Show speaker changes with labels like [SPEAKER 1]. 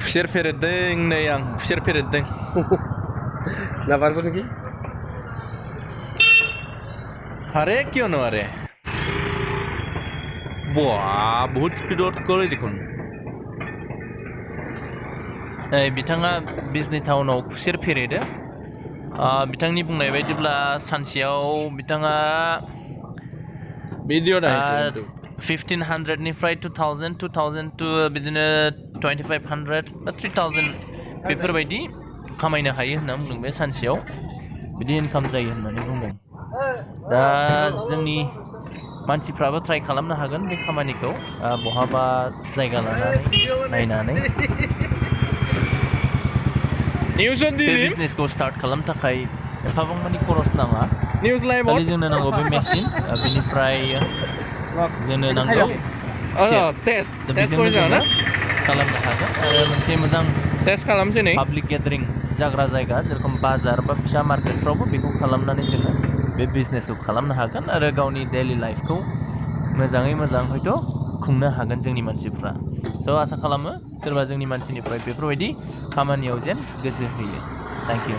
[SPEAKER 1] खुसेर फेरेदों नै आं खुसेर फेरेदों
[SPEAKER 2] नाबारगो निकी
[SPEAKER 1] अरे क्यों नो अरे वाह बहुत स्पीड करे देखुन बिथाङा बिजनी टाउनाव खुसेर फेरेदो बिथांनि बुंनाय बायदिब्ला सानसेयाव बिथाङा
[SPEAKER 2] भिडिअ नायसै
[SPEAKER 1] 1500 निफ्राय 2000 2000 to बिदिनो 2500 बा 3000 बेफोरबायदि खामायनो हायो होनना बुंदों बे सानसेयाव बिदि इनकाम जायो होननानै बुंदों दा जोंनि मानसिफ्राबो ट्राइ खालामनो हागोन बे खामानिखौ बहाबा जायगा लानानै नायनानै बे बिजनेसखौ स्टार्ट खालामनो थाखाय एफाबां मानि खरस नाङा खालि जोंनो नांगौ बे मेसिन बेनिफ्राय जोंनो नांगौ बेजोंनो जोङो खालामनो हागोन आरो मोनसे मोजां
[SPEAKER 2] टेस्ट खालामसै नै
[SPEAKER 1] पाब्लिक गेदारिं जाग्रा जायगा जेरखम बाजार बा फिसा मार्केटफ्रावबो बेखौ खालामनानै जोङो बे बिजनेसखौ खालामनो हागोन आरो गावनि डेलि लाइफखौ मोजाङै मोजां हयथ' खुंनो हागोन जोंनि मानसिफ्रा स' आसा खालामो सोरबा जोंनि मानसिनिफ्राय बेफोरबायदि खामानियाव जेन गोसो होयो थेंक इउ